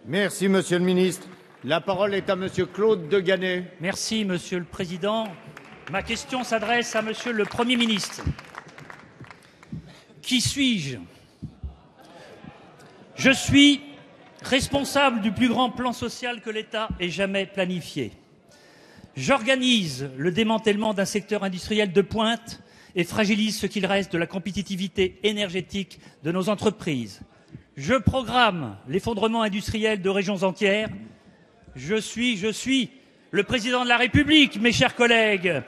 Merci, Monsieur le ministre. La parole est à Monsieur Claude Deganay. Merci, Monsieur le Président. Ma question s'adresse à Monsieur le Premier ministre. Qui suis-je? Je suis responsable du plus grand plan social que l'État ait jamais planifié. J'organise le démantèlement d'un secteur industriel de pointe et fragilise ce qu'il reste de la compétitivité énergétique de nos entreprises. Je programme l'effondrement industriel de régions entières. Je suis le président de la République, mes chers collègues,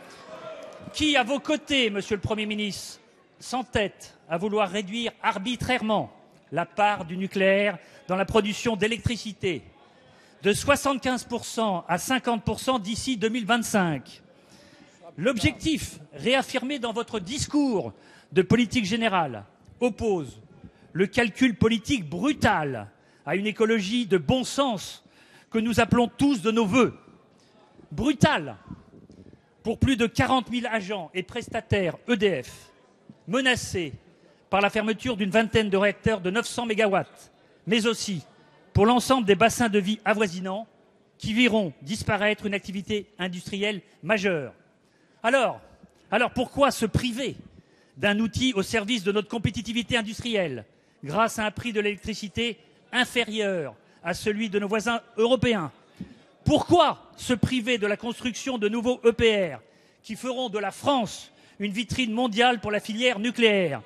qui, à vos côtés, Monsieur le Premier ministre, s'entête à vouloir réduire arbitrairement la part du nucléaire dans la production d'électricité de 75% à 50% d'ici 2025. L'objectif, réaffirmé dans votre discours de politique générale, oppose le calcul politique brutal à une écologie de bon sens que nous appelons tous de nos vœux. Brutal pour plus de 40 000 agents et prestataires EDF, menacés par la fermeture d'une vingtaine de réacteurs de 900 MW, mais aussi pour l'ensemble des bassins de vie avoisinants qui verront disparaître une activité industrielle majeure. Alors pourquoi se priver d'un outil au service de notre compétitivité industrielle grâce à un prix de l'électricité inférieur à celui de nos voisins européens? Pourquoi se priver de la construction de nouveaux EPR qui feront de la France une vitrine mondiale pour la filière nucléaire?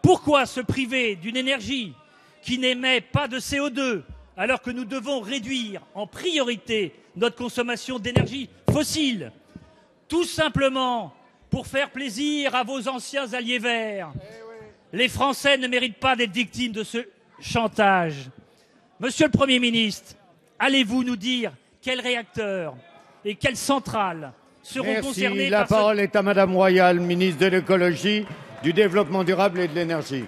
Pourquoi se priver d'une énergie qui n'émet pas de CO2 alors que nous devons réduire en priorité notre consommation d'énergie fossile? Tout simplement pour faire plaisir à vos anciens alliés verts. Les Français ne méritent pas d'être victimes de ce chantage. Monsieur le Premier ministre, allez-vous nous dire quels réacteurs et quelles centrales seront concernés par... La parole est à Madame Royal, ministre de l'Écologie, du Développement durable et de l'Énergie.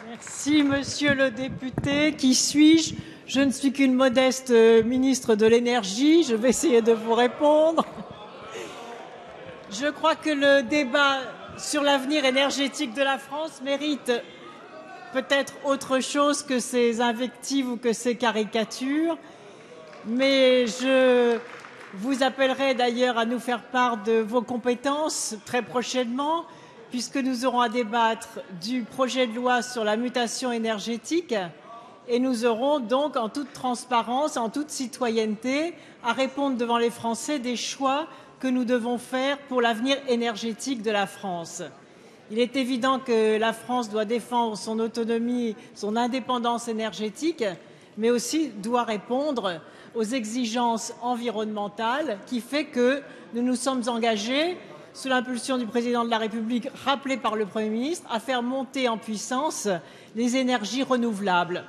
Merci, monsieur le député. Qui suis-je? Je ne suis qu'une modeste ministre de l'Énergie. Je vais essayer de vous répondre. Je crois que le débat sur l'avenir énergétique de la France mérite peut-être autre chose que ces invectives ou que ces caricatures. Mais je vous appellerai d'ailleurs à nous faire part de vos compétences très prochainement, puisque nous aurons à débattre du projet de loi sur la mutation énergétique et nous aurons donc en toute transparence, en toute citoyenneté, à répondre devant les Français des choix que nous devons faire pour l'avenir énergétique de la France. Il est évident que la France doit défendre son autonomie, son indépendance énergétique, mais aussi doit répondre aux exigences environnementales qui fait que nous nous sommes engagés, sous l'impulsion du président de la République, rappelé par le Premier ministre, à faire monter en puissance les énergies renouvelables.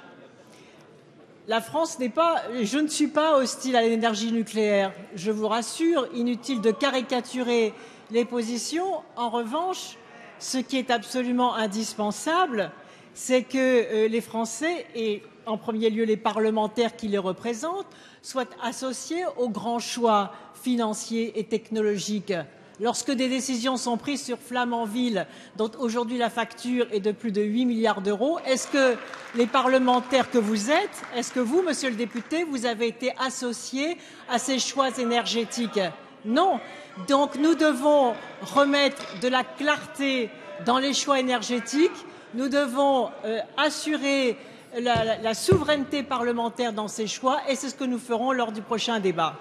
La France n'est pas... Je ne suis pas hostile à l'énergie nucléaire, je vous rassure, inutile de caricaturer les positions. En revanche, ce qui est absolument indispensable, c'est que les Français, et en premier lieu les parlementaires qui les représentent, soient associés aux grands choix financiers et technologiques. Lorsque des décisions sont prises sur Flamanville, dont aujourd'hui la facture est de plus de 8 milliards d'euros, est-ce que les parlementaires que vous êtes, est-ce que vous, monsieur le député, vous avez été associés à ces choix énergétiques? Non. Donc nous devons remettre de la clarté dans les choix énergétiques, nous devons assurer la souveraineté parlementaire dans ces choix et c'est ce que nous ferons lors du prochain débat.